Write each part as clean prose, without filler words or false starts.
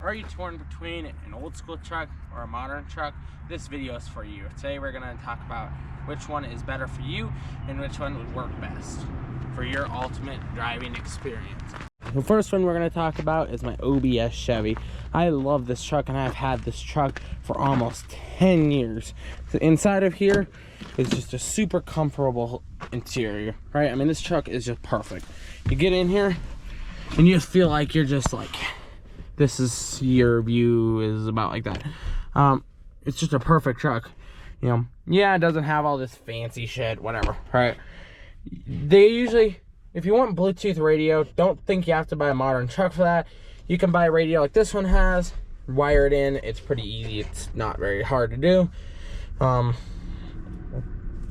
Are you torn between an old school truck or a modern truck? This video is for you. Today we're going to talk about which one is better for you and which one would work best for your ultimate driving experience. The first one we're going to talk about is my OBS Chevy. I love this truck, and I've had this truck for almost 10 years. The inside of here is just a super comfortable interior, right? I mean, this truck is just perfect. You get in here and you feel like you're just like, this is your view is about like that. It's just a perfect truck, you know. Yeah, it doesn't have all this fancy shit, whatever, right? They usually, if you want Bluetooth radio, don't think you have to buy a modern truck for that. You can buy a radio like this one has, wire it in. It's pretty easy. It's not very hard to do.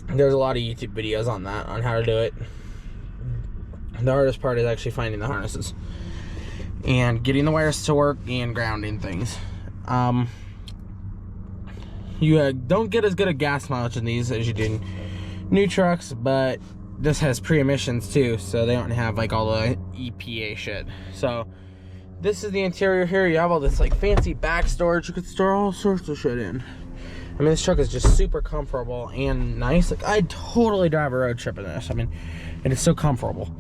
There's a lot of YouTube videos on that, on how to do it. The hardest part is actually finding the harnesses and getting the wires to work and grounding things. You don't get as good a gas mileage in these as you do in new trucks, but this has pre-emissions too, so they don't have like all the EPA shit. So this is the interior here. You have all this like fancy back storage. You could store all sorts of shit in. I mean, this truck is just super comfortable and nice. Like, I'd totally drive a road trip in this. I mean, it is so comfortable.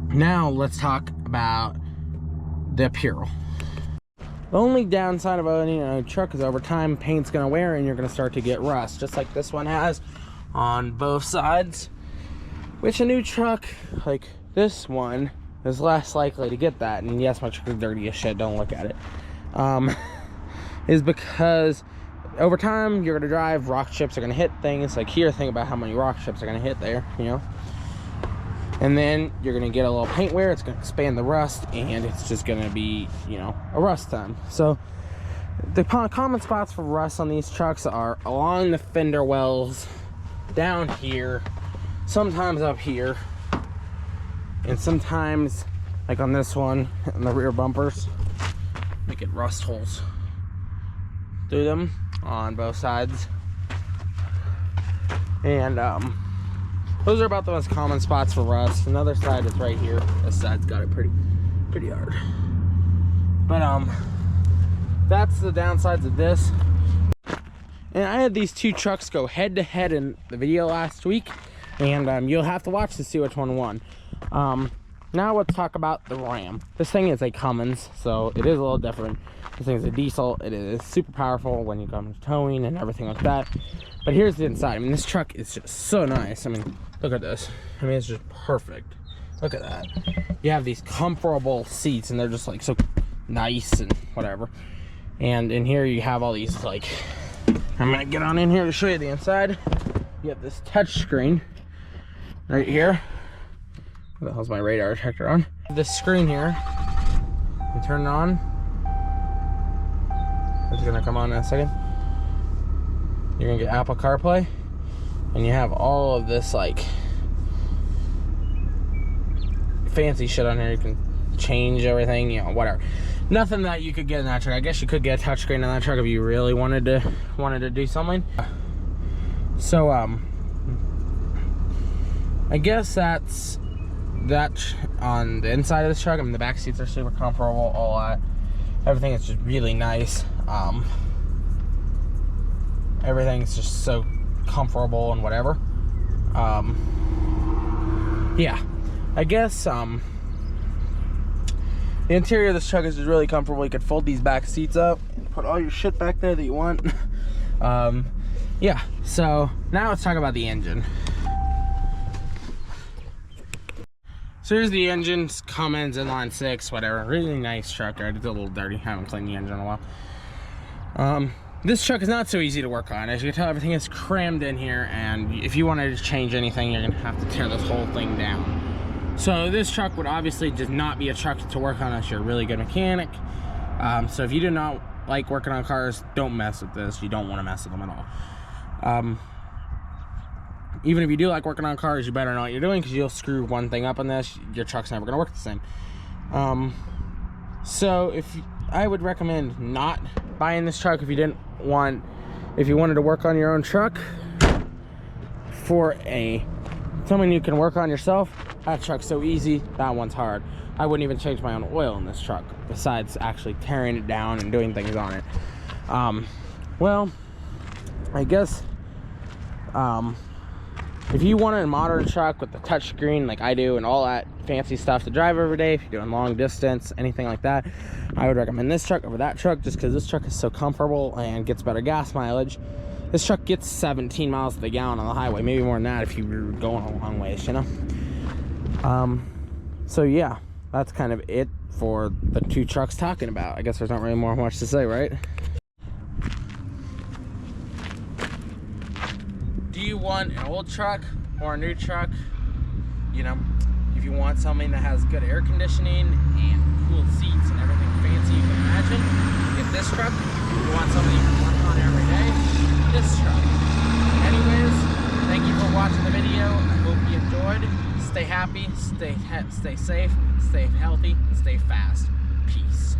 Now let's talk about the apparel. The only downside of owning a truck is over time paint's gonna wear and you're gonna start to get rust, just like this one has on both sides, which a new truck like this one is less likely to get that. And yes, my truck is dirty as shit, don't look at it. Is because over time you're gonna drive, rock chips are gonna hit things like here. Think about how many rock chips are gonna hit there, you know. And then you're gonna get a little paint wear, it's gonna expand the rust, and it's just gonna be, you know, a rust time. So the common spots for rust on these trucks are along the fender wells, down here, sometimes up here, and sometimes like on this one in the rear bumpers, we get rust holes through them on both sides. And those are about the most common spots for rust. Another side is right here. This side's got it pretty hard. But that's the downsides of this. And I had these two trucks go head to head in the video last week, and you'll have to watch to see which one won. Now let's talk about the Ram. This thing is a Cummins, so it is a little different. This thing is a diesel. It is super powerful when you come to towing and everything like that. But here's the inside. I mean, this truck is just so nice. I mean, look at this. I mean, it's just perfect. Look at that. You have these comfortable seats, and they're just like so nice and whatever. And in here you have all these like, I'm gonna get on in here to show you the inside. You have this touch screen right here. What the hell's my radar detector on? This screen here, you turn it on. It's gonna come on in a second. You're gonna get Apple CarPlay, and you have all of this like fancy shit on here. You can change everything, you know, whatever. Nothing that you could get in that truck. I guess you could get a touchscreen in that truck if you really wanted to do something. So I guess that's that on the inside of this truck. I mean, the back seats are super comfortable, all that. Everything is just really nice. Everything's just so comfortable and whatever. Yeah, I guess the interior of this truck is just really comfortable. You could fold these back seats up and put all your shit back there that you want. Yeah, so now let's talk about the engine. So here's the engine, Cummins inline 6, whatever. Really nice truck. It's a little dirty. Haven't cleaned the engine in a while. This truck is not so easy to work on. As you can tell, everything is crammed in here, and if you wanted to change anything, you're gonna have to tear this whole thing down. So this truck would obviously just not be a truck to work on unless you're a really good mechanic. So if you do not like working on cars, don't mess with this. You don't want to mess with them at all. Even if you do like working on cars, you better know what you're doing, because you'll screw one thing up on this, your truck's never gonna work the same. So I would recommend not buying this truck if you wanted to work on your own truck for something you can work on yourself. That truck's so easy, that one's hard. I wouldn't even change my own oil in this truck, besides actually tearing it down and doing things on it. Well, I guess, if you want a modern truck with the touchscreen like I do and all that fancy stuff to drive every day, if you're doing long distance, anything like that, I would recommend this truck over that truck, just because this truck is so comfortable and gets better gas mileage. This truck gets 17 miles to the gallon on the highway, maybe more than that if you were going a long ways, you know? So yeah, that's kind of it for the two trucks talking about. I guess there's not really much to say, right? Do you want an old truck or a new truck? You know, if you want something that has good air conditioning and cool seats and everything fancy you can imagine, get this truck. If you want something you can work on every day, this truck. Anyways, thank you for watching the video. I hope you enjoyed. Stay happy, stay safe, stay healthy, and stay fast. Peace.